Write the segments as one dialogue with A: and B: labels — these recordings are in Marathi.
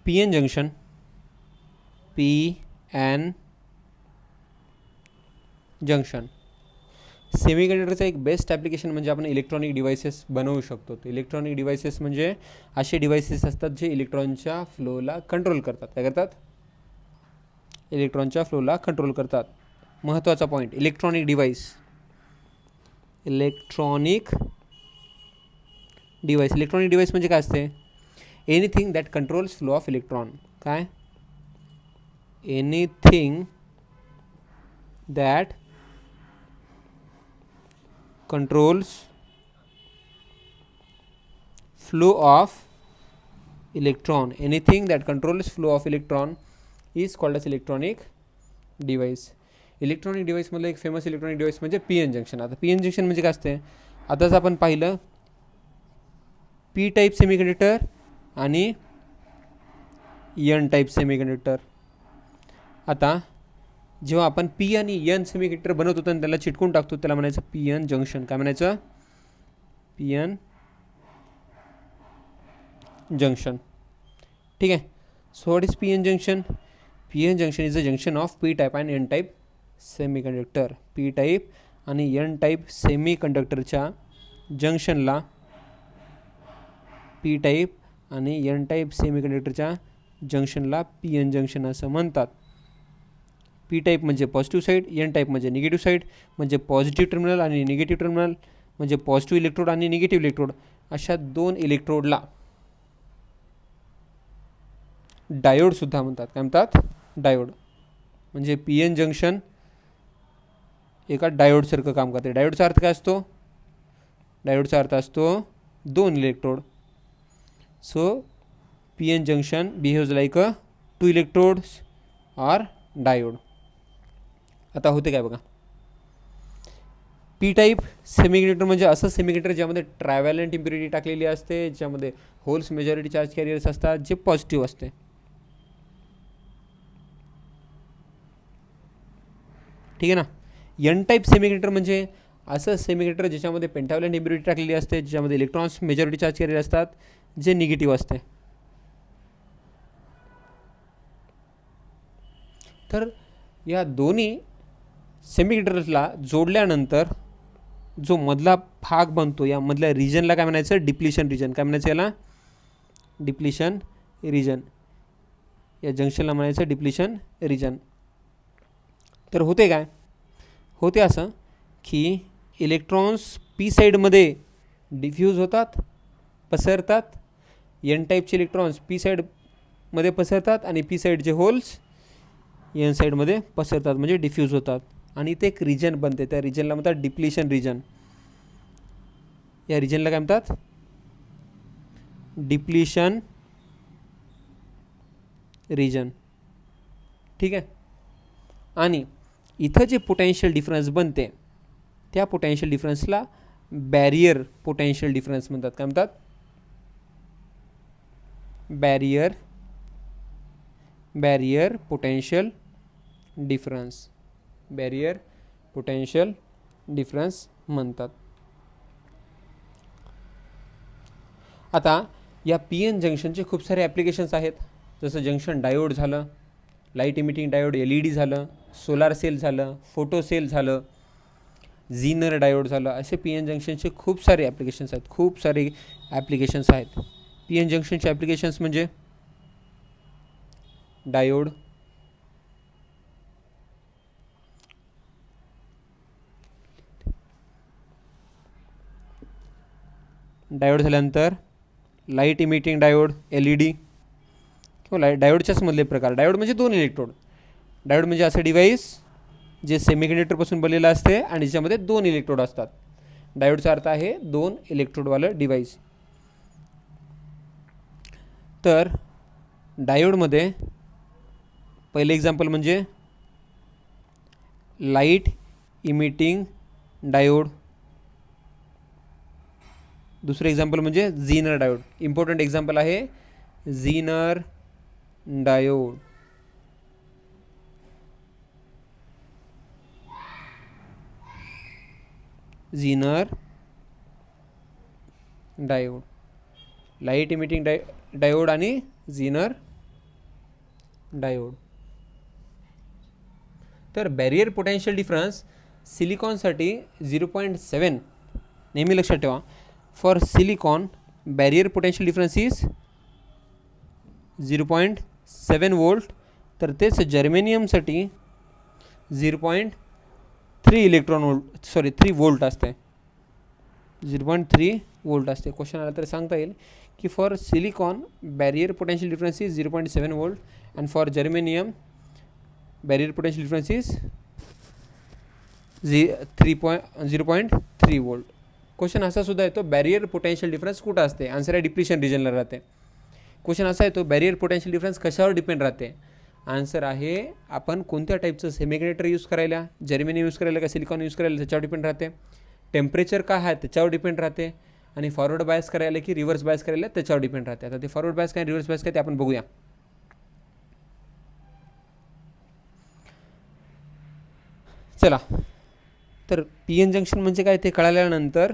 A: P N junction, P N junction सेमीकंडक्टरचा एक बेस्ट ॲप्लिकेशन म्हणजे आपण इलेक्ट्रॉनिक डिव्हायसेस बनवू शकतो. इलेक्ट्रॉनिक डिव्हायसेस म्हणजे असे डिव्हायसेस असतात जे इलेक्ट्रॉनच्या फ्लोला कंट्रोल करतात. काय करतात? इलेक्ट्रॉनच्या फ्लोला कंट्रोल करतात. महत्त्वाचा point, electronic device. Electronic device म्हणजे काय असते? Anything that controls flow of electron. काय? Anything that controls flow of electron. Anything that controls flow of electron is called as electronic device. Electronic device मधलं एक फेमस इलेक्ट्रॉनिक डिव्हाइस म्हणजे पी एन जंक्शन. आता पी एन जंक्शन म्हणजे काय असते? आताच आपण पाहिलं पी टाईप सेमीकंडक्टर आणि एन टाईप सेमीकंडक्टर. आता जेव्हा आपण पी आणि एन सेमीकंडक्टर बनवतो आणि त्याला चिटकून टाकतो त्याला म्हणायचं पी एन जंक्शन. काय म्हणायचं? P N junction. ठीक आहे. So what is P N junction? P N junction is a junction of P type and N type semiconductor. P type आणि एन टाईप सेमीकंडक्टरच्या जंक्शनला पी टाईप आणि एन टाईप सेमीकंडक्टरच्या जंक्शनला पी एन जंक्शन असं म्हणतात. पी टाईप म्हणजे पॉझिटिव्ह साईड, एन टाईप म्हणजे निगेटिव्ह साईड, म्हणजे पॉझिटिव्ह टर्मिनल आणि निगेटिव्ह टर्मिनल, म्हणजे पॉझिटिव्ह इलेक्ट्रोड आणि निगेटिव्ह इलेक्ट्रोड. अशा दोन इलेक्ट्रोडला डायोडसुद्धा म्हणतात. काय म्हणतात? डायोड. म्हणजे पी एन जंक्शन एका डायोडसारखं काम करते. डायोडचा अर्थ काय असतो? डायोडचा अर्थ असतो दोन electrode. So P N junction behaves like a two electrodes or diode. आता होते काय बघा, पी टाईप सेमीकंडक्टर म्हणजे असं सेमीकंडक्टर ज्यामध्ये ट्रॅव्हलंट इम्प्युरिटी टाकलेली असते, ज्यामध्ये होल्स मेजॉरिटी चार्ज कॅरियर्स असतात, जे पॉझिटिव्ह असते. ठीक आहे ना. एन टाईप सेमीकंडक्टर म्हणजे असं सेमीकंडक्टर ज्याच्यामध्ये पेंटाव्हलंट इम्प्युरिटी टाकलेली असते, ज्यामध्ये इलेक्ट्रॉन्स मेजॉरिटी चार्ज कॅरियर असतात, जे निगेटिव्ह असते. तर या दोन्ही सेमीकंडक्टरला जोडल्यानंतर जो मधला भाग बनतो, या मधल्या रिजनला काय म्हणायचं? Depletion region. काय म्हणायचं याला? Depletion region. या जंक्शनला म्हणायचं डिप्लिशन रिजन. तर होते काय? होते असं की इलेक्ट्रॉन्स पी साईडमध्ये डिफ्यूज होतात, पसरतात. एन टाईपचे इलेक्ट्रॉन्स पी साईडमध्ये पसरतात आणि पी साईडचे होल्स एन साईडमध्ये पसरतात, म्हणजे डिफ्यूज होतात. आणि ते एक रिजन बनते. त्या रिजनला म्हणतात डिप्लिशन रिजन. या रिजनला काय म्हणतात? Depletion region. ठीक आहे. आणि इथं जे पोटेन्शियल डिफरन्स बनते त्या पोटेन्शियल डिफरन्सला बॅरियर पोटेन्शियल डिफरन्स म्हणतात. काय म्हणतात? Barrier potential difference. Barrier potential difference म्हणतात. आता या पी एन जंक्शनचे खूप सारे ॲप्लिकेशन्स आहेत. जसं जंक्शन डायोड झालं, light emitting diode L E D झालं, सोलार सेल झालं, फोटो सेल झालं, झीनर डायोड झालं. असे पी एन जंक्शनचे खूप सारे ॲप्लिकेशन्स आहेत. खूप सारे ॲप्लिकेशन्स आहेत. पी एन जंक्शनचे ॲप्लिकेशन्स म्हणजे डायोड, डायोड झाल्यानंतर light emitting diode L E D किंवा डायोडच्याच मधले प्रकार. डायोड म्हणजे दोन इलेक्ट्रोड. डायोड म्हणजे असं डिव्हाइस जे सेमीकंडक्टरपासून बनलेलं असते आणि ज्याच्यामध्ये दोन इलेक्ट्रोड असतात. डायोडचा अर्थ आहे दोन इलेक्ट्रोडवालं डिव्हाइस. तर डायोडमध्ये पहिले एक्झाम्पल म्हणजे लाईट इमिटिंग डायोड. दुसरं एक्झाम्पल म्हणजे झीनर डायोड. इम्पॉर्टंट एक्झाम्पल आहे Zener diode. Zener diode, light emitting diode आणि झीनर डायोड. तर बॅरियर पोटेन्शियल डिफरन्स सिलिकॉनसाठी 0.7. नेहमी लक्षात ठेवा, for silicon barrier potential difference is 0.7 volt. तर तेच जर्मेनियमसाठी 0.3 3 वोल्ट असते. 0.3 वोल्ट असते. क्वेश्चन आला तर सांगता येईल की for silicon barrier potential difference is 0.7 volt and for germanium barrier potential difference is 0.3 volt. Question असा सुद्धा येतो, बॅरियर पोटेन्शियल डिफरन्स कुठं असते? आन्सर आहे डिप्लिशन रिजनला राहते. क्वेश्चन असा येतो, बॅरियर पोटेन्शियल डिफरन्स कशावर डिपेंड राहते? आन्सर आहे आपण कोणत्या टाईपचं सेमीकंडक्टर यूज करायला, जर्मेनियम यूज करायला का सिलिकॉन यूज करायला त्याच्यावर डिपेंड राहते. टेम्परेचर काय आहे त्याच्यावर डिपेंड राहते. आणि फॉरवर्ड बायस करायला की रिव्हर्स बायस करायला त्याच्यावर डिपेंड राहते. आता ते फॉरवर्ड बायस काय रिव्हर्स बायस काय ते आपण बघूया. चला, तर पी एन जंक्शन म्हणजे काय ते कळाल्यानंतर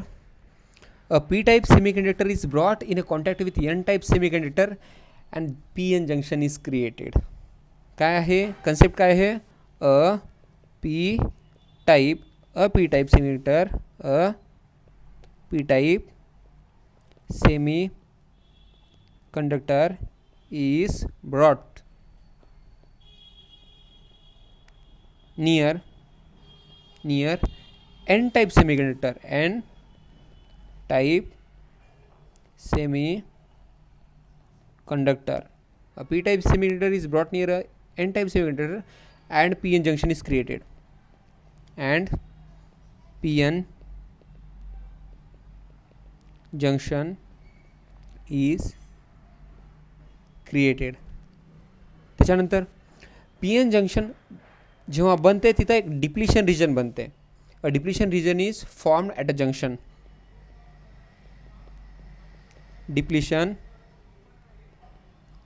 A: a P type semiconductor is brought in a contact with N type semiconductor and P N junction is created. काय आहे कन्सेप्ट? काय आहे? A P type semiconductor, a P type semiconductor is brought near n type semiconductor, n type semiconductor. A p type semiconductor is brought near a n type semiconductor and pn junction is created, and pn junction is created. त्याच्यानंतर पी एन जंक्शन जेव्हा बनते तिथं एक डिप्लिशन रिजन बनते. A depletion region is formed at a junction. Depletion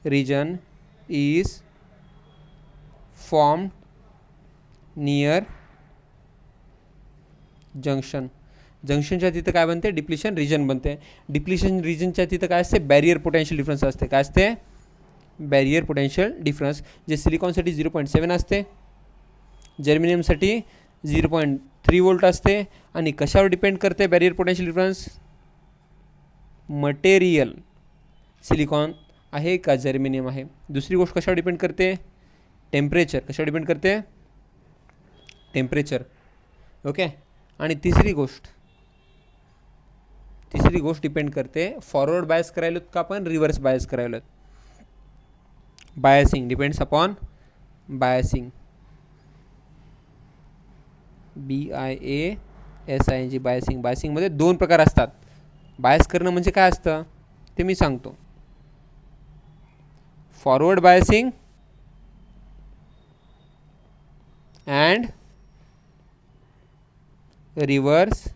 A: region is formed near junction. जंक्शनच्या तिथं काय बनते? डिप्लिशन रिजन बनते. डिप्लिशन रिजनच्या तिथं काय असते? बॅरियर पोटेन्शियल डिफरन्स असते. काय असते? बॅरियर पोटेन्शियल डिफरन्स, जे सिलिकॉनसाठी 0.7 असते, जर्मेनियमसाठी 0.3 वोल्ट असते. आणि कशावर डिपेंड करते barrier potential difference? Material silicon आहे का जर्मेनियम आहे. दुसरी गोष्ट कशावर डिपेंड करते? टेम्परेचर. कशावर डिपेंड करते? टेम्परेचर. ओके. आणि तिसरी गोष्ट डिपेंड करते फॉरवर्ड बायस करायला का आपण रिव्हर्स बायस करायला. Biasing depends upon biasing, BIASING biasing. बायसिंगमध्ये दोन प्रकार असतात. बायस करणं म्हणजे काय असतं ते मी सांगतो. Forward biasing and reverse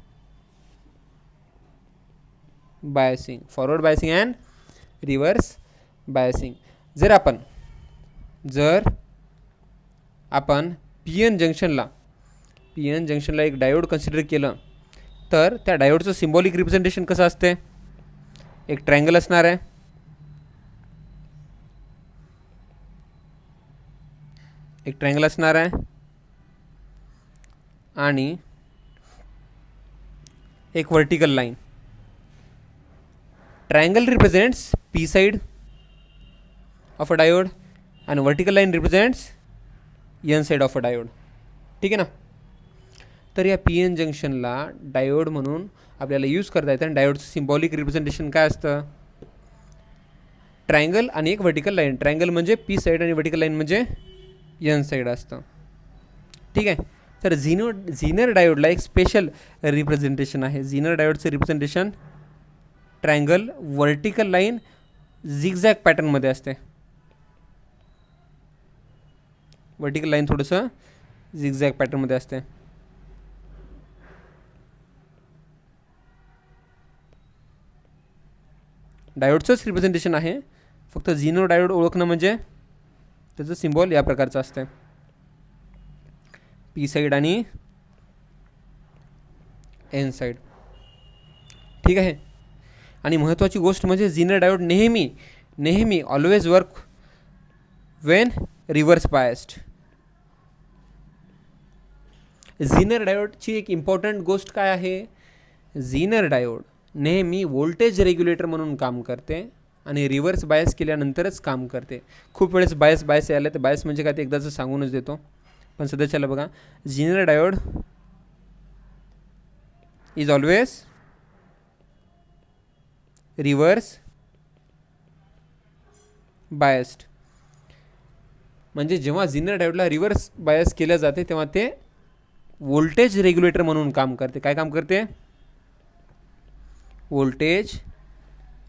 A: biasing. Forward biasing and reverse biasing. जर आपण पी एन जंक्शनला एक डायोड कन्सिडर केलं तर त्या डायोडचं सिम्बॉलिक रिप्रेझेंटेशन कसं असते? एक ट्रायंगल असणार आहे, आणि एक vertical line. Triangle represents P side of a diode आणि vertical line represents N side of a diode. ठीक आहे ना. तर या पी एन जंक्शनला डायोड म्हणून आपल्याला यूज करता येतं. आणि डायोडचं सिम्बॉलिक रिप्रेझेंटेशन काय असतं? ट्रायंगल आणि एक वर्टिकल लाईन. ट्रायंगल म्हणजे पी साईड आणि वर्टिकल लाईन म्हणजे एन साईड असतं. ठीक आहे. तर झीनर डायोडला एक स्पेशल रिप्रेझेंटेशन आहे. झीनर डायोडचं representation triangle, vertical line zigzag पॅटर्नमध्ये असते. वर्टिकल लाईन थोडंसं झिगझॅग पॅटर्नमध्ये असते. डायोडचंच रिप्रेझेंटेशन आहे, फक्त झीनर डायोड ओळखणं म्हणजे त्याचं सिम्बॉल या प्रकारचं असतं, पी साईड आणि एन साईड. ठीक आहे. आणि महत्त्वाची गोष्ट म्हणजे झीनर डायोड नेहमी always work when reverse biased. Zener डायोडची एक इम्पॉर्टंट गोष्ट काय आहे, झीनर डायोड नेहमी व्होल्टेज रेग्युलेटर म्हणून काम करते आणि रिव्हर्स बायस केल्यानंतरच काम करते. खूप वेळेस बायस यायला, तर बायस म्हणजे काय ते एकदाच सांगूनच देतो, पण सध्याच्याला बघा, Zener diode is always reverse biased. म्हणजे जेव्हा झीनर डायोडला रिव्हर्स बायस केल्या जाते तेव्हा ते व्होल्टेज रेग्युलेटर म्हणून काम करते. काय काम करते, व्होल्टेज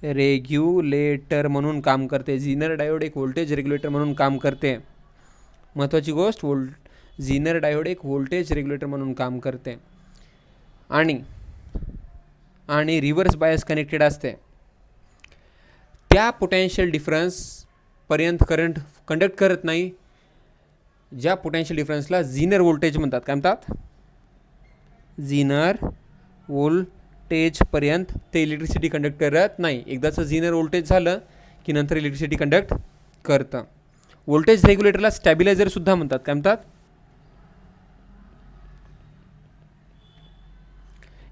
A: रेग्युलेटर म्हणून काम करते. झीनर डायोड एक व्होल्टेज रेग्युलेटर म्हणून काम करते. महत्त्वाची गोष्ट, झीनर डायोड एक व्होल्टेज रेग्युलेटर म्हणून काम करते आणि रिव्हर्स बायस कनेक्टेड असते. त्या पोटेन्शियल डिफरन्सपर्यंत करंट कंडक्ट करत नाही ज्या पोटेन्शियल डिफरन्सला झीनर व्होल्टेज म्हणतात. काय म्हणतात, झीनर व्होल्टेजपर्यंत ते इलेक्ट्रिसिटी कंडक्ट करत नाही. एकदाचं झीनर व्होल्टेज झालं की नंतर इलेक्ट्रिसिटी कंडक्ट करतं. व्होल्टेज रेग्युलेटरला स्टॅबिलायझरसुद्धा म्हणतात. काय म्हणतात,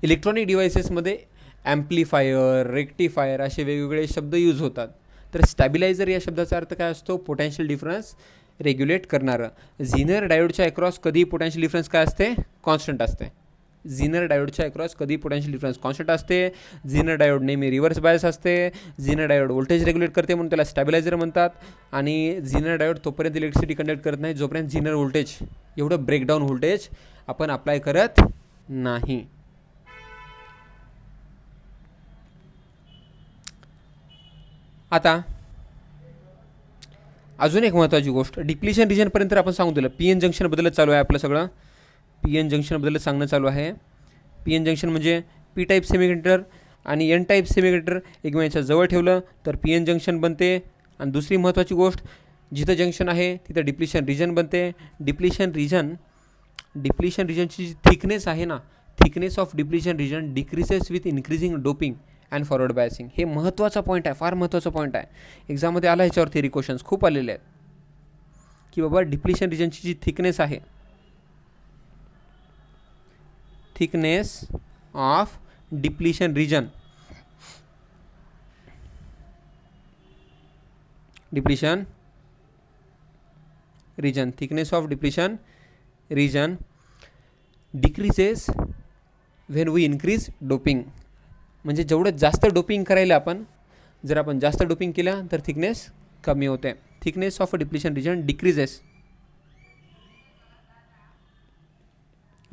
A: इलेक्ट्रॉनिक डिव्हायसेसमध्ये ॲम्प्लिफायर, रेक्टिफायर असे वेगवेगळे शब्द यूज होतात. तर स्टॅबिलायझर या शब्दाचा अर्थ काय असतो, पोटेन्शियल डिफरन्स रेग्युलेट करणारं. झीनर डायोडच्या अक्रॉस कधी पोटेन्शियल डिफरन्स काय असते, कॉन्स्टंट असते. झीनर डायोडच्या अक्रॉस कधी पोटेन्शियल डिफरन्स कॉन्स्टंट असते. झीनर डायोड नेहमी रिव्हर्स बायस असते. झीनर डायोड व्होल्टेज रेग्युलेट करते म्हणून त्याला स्टॅबिलायझर म्हणतात. आणि झीनर डायोड तोपर्यंत इलेक्ट्रिसिटी कंडक्ट करत नाही जोपर्यंत झीनर व्होल्टेज एवढं ब्रेकडाऊन व्होल्टेज आपण अप्लाय करत नाही. आता अजून एक महत्त्वाची गोष्ट, डिप्लिशन रिजनपर्यंत आपण सांगू दिलं. पी एन जंक्शनबद्दल चालू आहे आपलं सगळं. पी एन जंक्शनबद्दल सांगणं चालू आहे. पी एन जंक्शन म्हणजे पी टाईप सेमीकंडक्टर आणि एन टाईप सेमीकंडक्टर एकमेकांच्या जवळ ठेवलं तर पी एन जंक्शन बनते. आणि दुसरी महत्त्वाची गोष्ट, जिथं जंक्शन आहे तिथं डिप्लिशन रिजन बनते. डिप्लिशन रिजनची जी थिकनेस आहे ना, thickness of depletion region decreases with increasing doping and forward biasing. हे महत्त्वाचा पॉईंट आहे, फार महत्त्वाचा पॉईंट आहे. एक्झाममध्ये आला ह्याच्यावर थेरी क्वेश्चन्स खूप आलेले आहेत की बाबा डिप्लिशन रिजनची जी थिकनेस आहे, thickness of depletion region, thickness of depletion region decreases when we increase doping. म्हणजे जेवढं जास्त डोपिंग करायला जर आपण जास्त डोपिंग केलं तर थिकनेस कमी होते. Thickness of depletion region decreases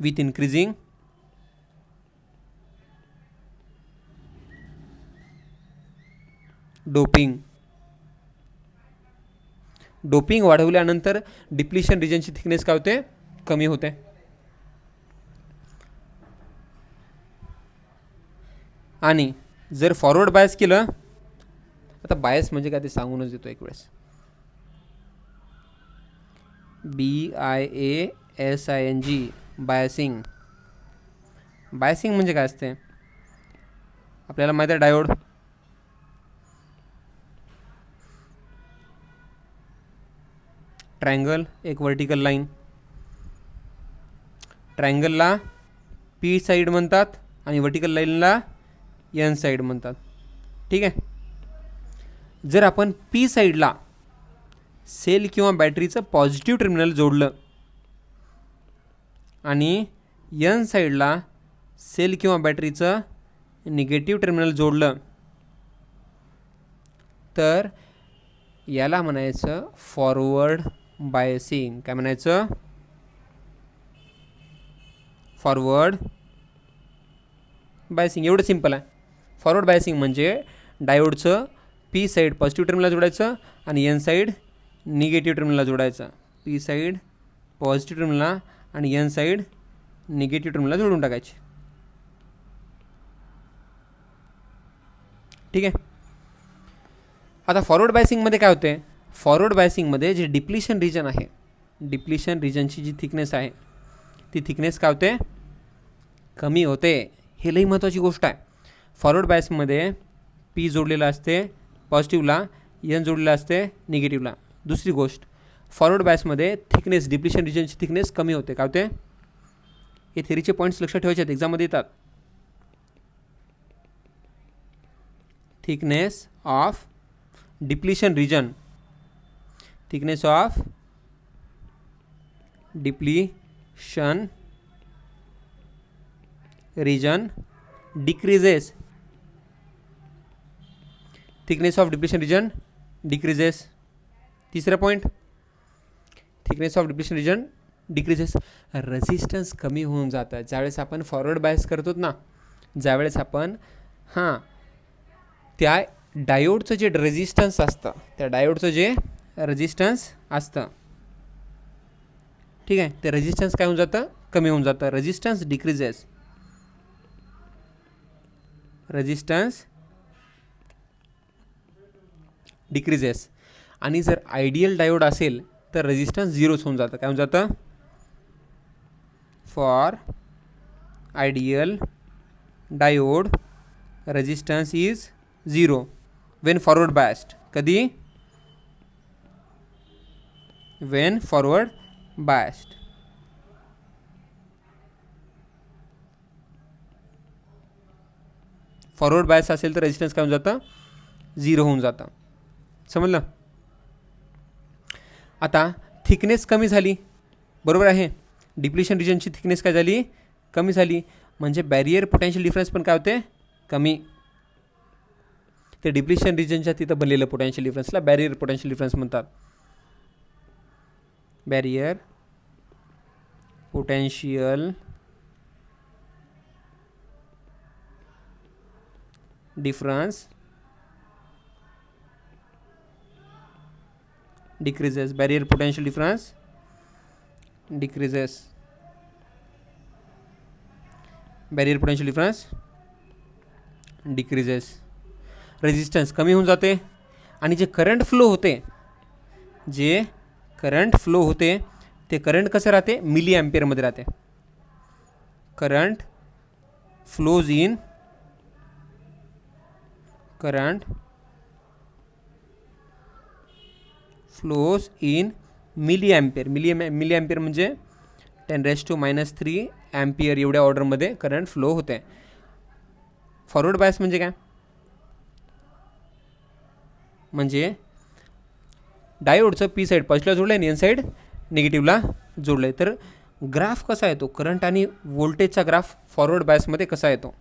A: with increasing doping वाढवल्यानंतर डिप्लिशन रिजनची थिकनेस काय होते, कमी होते. आणि जर फॉरवर्ड बायस केलं, आता बायस म्हणजे काय ते सांगूनच देतो एक वेळेस. BIASING biasing. बायसिंग म्हणजे काय असते आपल्याला माहिती आहे. डायोड, ट्रायंगल, एक वर्टिकल लाईन. ट्रायंगलला पी साईड म्हणतात आणि वर्टिकल लाईनला एन साईड म्हणतात. ठीक आहे. जर आपण पी साईडला सेल किंवा बॅटरीचं पॉझिटिव्ह टर्मिनल जोडलं आणि एन साईडला सेल किंवा बॅटरीचं निगेटिव्ह टर्मिनल जोडलं तर याला म्हणायचं फॉरवर्ड बायसिंग. काय म्हणायचं, फॉरवर्ड बायसिंग. एवढं सिंपल आहे. फॉरवर्ड बायसिंग म्हणजे डायोडचं पी साईड पॉझिटिव्ह टर्मिनलला जोडायचं आणि एन साईड निगेटिव्ह टर्मिनलला जोडायचं. पी साईड पॉझिटिव्ह टर्मिनलला आणि एन साईड निगेटिव्ह टर्मिनलला जोडून टाकायची. ठीक आहे. आता फॉरवर्ड बायसिंगमध्ये काय होते, फॉरवर्ड बायसिंगमध्ये जे डिप्लिशन रिजन आहे, डिप्लिशन रिजनची जी थिकनेस आहे ती थिकनेस काय होते, कमी होते. हे लई महत्त्वाची गोष्ट आहे. फॉरवर्ड बायसिंगमध्ये पी जोडलेला असते पॉझिटिव्हला, एन जोडलेला असते निगेटिव्हला. दुसरी गोष्ट, फॉरवर्ड बायसमध्ये थिकनेस डिप्लिशन रिजनची थिकनेस कमी होते. काय होते? हे थेरीचे पॉईंट्स लक्षात ठेवायचे आहेत, एक्झाममध्ये येतात. Thickness of depletion region, thickness of depletion region decreases, thickness of depletion region decreases. तिसरा point, thickness of depletion region decreases, resistance कमी होऊन जातं. ज्यावेळेस आपण फॉरवर्ड बायस करतो ना, ज्यावेळेस आपण त्या डायोडचं जे रेजिस्टन्स असतं, त्या डायोडचं जे रेजिस्टन्स असतं, ठीक आहे, ते रेजिस्टन्स काय होऊन जातं? कमी होऊन जातं. Resistance decreases, resistance decreases. आणि जर आयडियल डायोड असेल तर रेजिस्टन्स झिरोच होऊन जातं. काय होऊन जातं? For ideal diode resistance is zero when forward biased. कधी? When forward biased. Forward bias असेल तर रेजिस्टन्स काय होऊन जातं? झिरो होऊन जातं. समजलं? आता थिकनेस कमी झाली, बरोबर आहे. डिप्लिशन रिजनची थिकनेस काय झाली? कमी झाली. म्हणजे बॅरियर पोटेन्शियल डिफरन्स पण काय होते? कमी. ते डिप्लिशन रिजनच्या तिथं बनलेलं पोटेन्शियल डिफरन्सला बॅरियर पोटेन्शियल डिफरन्स म्हणतात. Barrier potential difference decreases, barrier potential difference decreases, barrier potential difference decreases. Resistance कमी होऊन जाते. आणि जे करंट फ्लो होते, जे करंट फ्लो होते ते करंट कसं राहते? मिली ॲम्पियरमध्ये राहते. Current flows in, current flows in milli ampere. Milli ampere म्हणजे 10⁻³ ॲम्पियर एवढ्या ऑर्डरमध्ये करंट फ्लो होते. फॉरवर्ड बायस म्हणजे काय? म्हणजे डायोडचं पी साईड पॉझिटिव्हला जोडलं आहे आणि एन साईड निगेटिव्हला जोडलं आहे. तर ग्राफ कसा येतो? करंट आणि व्होल्टेजचा ग्राफ फॉरवर्ड बायसमध्ये कसा येतो?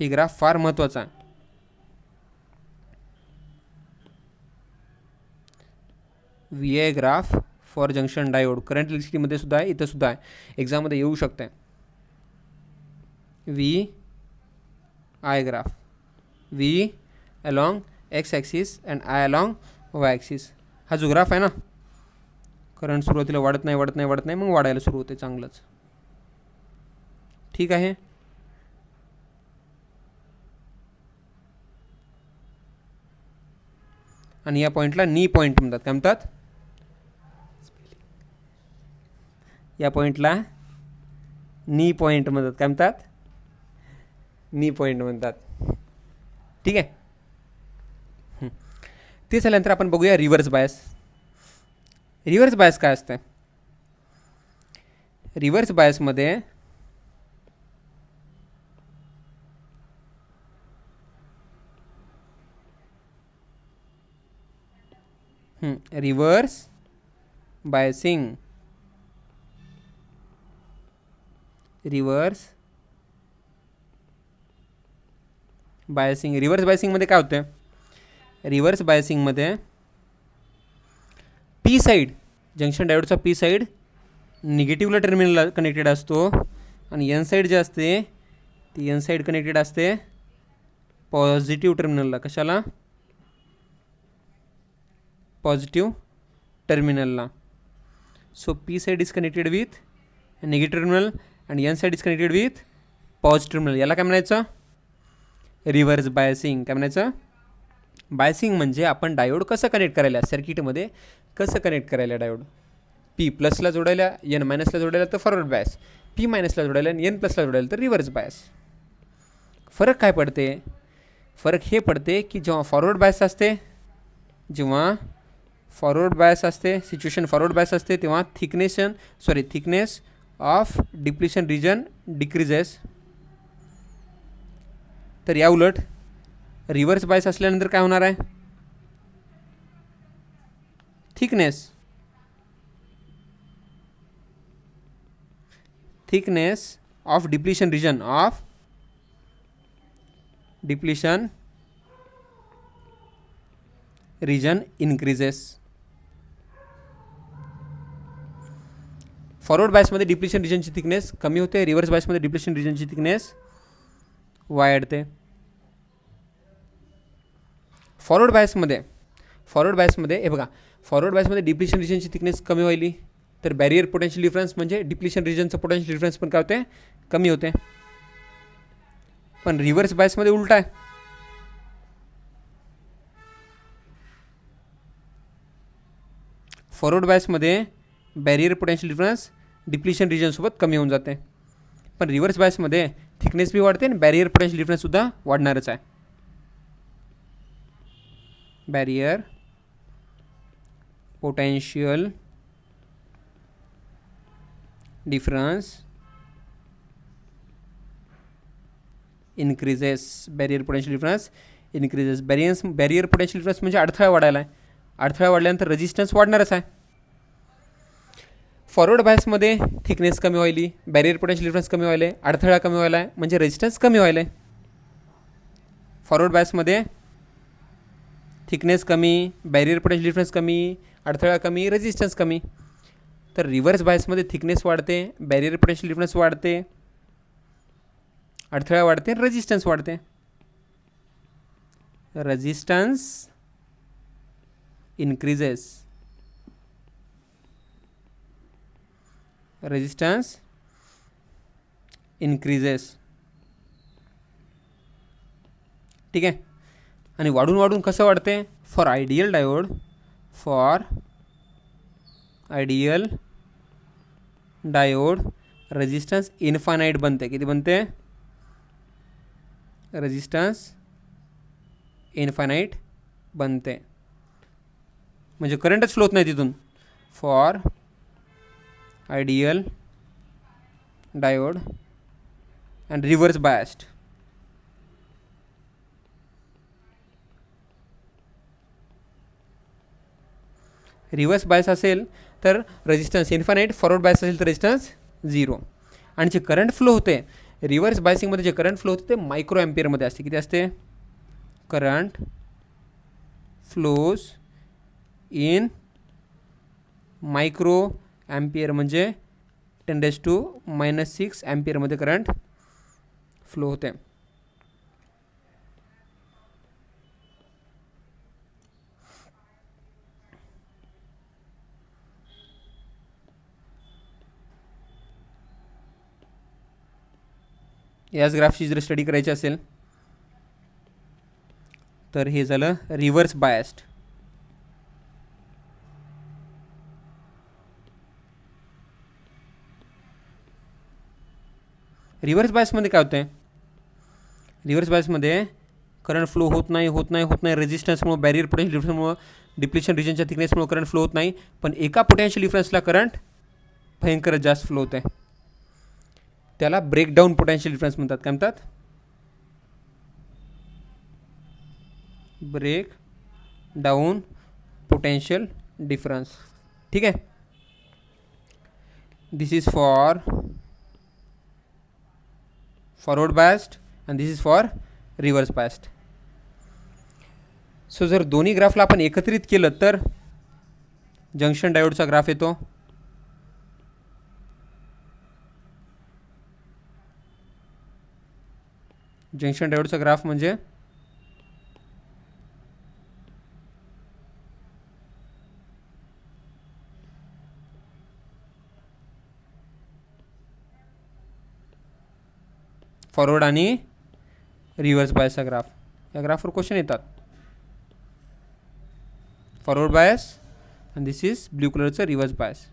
A: ही ग्राफ फार महत्त्वाचा आहे. VI graph for junction diode current इलेक्ट्रिसिटीमध्ये सुद्धा आहे, इथं सुद्धा आहे, एक्झाममध्ये येऊ शकते. VI graph, V along X axis and I along Y axis. हा जो ग्राफ आहे ना, करंट सुरुवातीला वाढत नाही, मग वाढायला सुरू होते चांगलंच. ठीक आहे. आणि या पॉईंटला नी पॉईंट म्हणतात. काय म्हणतात? या पॉईंटला नी पॉईंट म्हणतात. काय म्हणतात? नी पॉईंट म्हणतात. ठीक आहे. ते झाल्यानंतर आपण बघूया रिव्हर्स बायस. रिव्हर्स बायस काय असतं? रिव्हर्स बायसमध्ये रिव्हर्स बायसिंग, रिव्हर्स बायसिंगमध्ये काय होतं? रिव्हर्स बायसिंगमध्ये पी साईड, जंक्शन डायोडचा पी साईड निगेटिव्हला टर्मिनलला कनेक्टेड असतो आणि एन साईड जे असते ती एन साईड कनेक्टेड असते पॉझिटिव्ह टर्मिनलला. कशाला? पॉझिटिव्ह टर्मिनलला. So P side is connected with negative terminal आणि N side is connected with positive terminal. याला काय म्हणायचं? Reverse biasing. काय म्हणायचं? बायसिंग म्हणजे आपण डायोड कसं कनेक्ट करायला, सर्किटमध्ये कसं कनेक्ट करायला डायोड. पी प्लसला जोडायला, एन मायनसला जोडायला तर फॉरवर्ड बायस, पी मायनसला जोडायला आणि एन प्लसला जोडायला तर रिव्हर्स बायस. फरक काय पडते? फरक हे पडते की जेव्हा फॉरवर्ड बायस असते, जेव्हा फॉरवर्ड बायस असते, सिच्युएशन फॉरवर्ड बायस असते तेव्हा thickness of depletion region decreases. तर या उलट रिव्हर्स बायस असल्यानंतर काय होणार आहे, thickness of depletion region increases. Forward बायसमध्ये डिप्लिशन रिजनची थिकनेस कमी होते, रिव्हर्स बायसमध्ये डिप्लिशन रिजनची थिकनेस वाढते. फॉरवर्ड बायसमध्ये हे बघा, फॉरवर्ड बायसमध्ये डिप्लिशन रिजनची थिकनेस कमी व्हायली तर बॅरियर पोटेन्शियल डिफरन्स म्हणजे डिप्लिशन रिजनचं पोटेन्शियल डिफरन्स पण काय होते, कमी होते. पण रिव्हर्स बायसमध्ये उलटा आहे. फॉरवर्ड बायसमध्ये बॅरियर पोटेन्शियल डिफरन्स डिप्लिशन रिजनसोबत कमी होऊन जाते, पण रिव्हर्स बायसमध्ये थिकनेस बी वाढते आणि बॅरियर पोटेन्शियल डिफरन्ससुद्धा वाढणारच आहे. Barrier potential difference increases. Barrier potential difference increases. Barrier potential difference म्हणजे अडथळा वाढायला आहे. अडथळा वाढल्यानंतर रेजिस्टन्स वाढणारच आहे. फॉरवर्ड बायसमध्ये थिकनेस कमी व्हायली, बॅरियर पोटेन्शियल डिफरन्स कमी व्हायला, अडथळा कमी व्हायला आहे म्हणजे रेजिस्टन्स कमी व्हायला. फॉरवर्ड बायसमध्ये थिकनेस कमी, बॅरियर पोटेन्शियल डिफरन्स कमी, अडथळा कमी, रेजिस्टन्स कमी. तर रिव्हर्स बायसमध्ये थिकनेस वाढते, बॅरियर पोटेन्शियल डिफरन्स वाढते, अडथळा वाढते, रेजिस्टन्स वाढते. Resistance increases. ठीक आहे. आणि वाढून कसं वाढते, for ideal diode resistance infinite बनते. किती बनते, रेजिस्टन्स इन्फानाइट बनते म्हणजे करंटच फ्लो होत नाही तिथून. For ideal diode and reverse biased. Reverse bias असेल तर रेजिस्टन्स इन्फानाइट, फॉरवर्ड बायस असेल तर रेजिस्टन्स 0. आणि जे करंट फ्लो होते रिव्हर्स बायसिंगमध्ये, जे करंट फ्लो होते ते मायक्रो ॲम्पियरमध्ये असते. किती असते, current flows in micro ampere म्हणजे 10⁻⁻⁶ ॲम्पियरमध्ये करंट फ्लो होते. याच ग्राफची जर स्टडी करायची असेल तर हे झालं रिव्हर्स बायस्ड. रिव्हर्स बायसमध्ये काय होतं, रिव्हर्स बायसमध्ये करंट फ्लो होत नाही रेजिस्टन्समुळे, बॅरियर पोटेन्शियल डिफरन्समुळे, डिप्लिशन रिजनच्या थिकनेसमुळे करंट फ्लो होत नाही. पण एका पोटेन्शियल डिफरन्सला करंट भयंकर जास्त फ्लो होत आहे. त्याला ब्रेकडाऊन पोटेन्शियल डिफरन्स म्हणतात. काय म्हणतात, ब्रेक डाऊन पोटेन्शियल डिफरन्स. ठीक आहे. This is for forward biased and this is for reverse biased. So जर दोन्ही ग्राफला आपण एकत्रित केलं तर जंक्शन डायोडचा ग्राफ येतो. जंक्शन डायोडचा ग्राफ म्हणजे फॉरवर्ड आणि रिव्हर्स बायसचा ग्राफ. या ग्राफवर क्वेश्चन येतात. फॉरवर्ड बायस आणि दिस इज ब्ल्यू कलरचं रिव्हर्स बायस.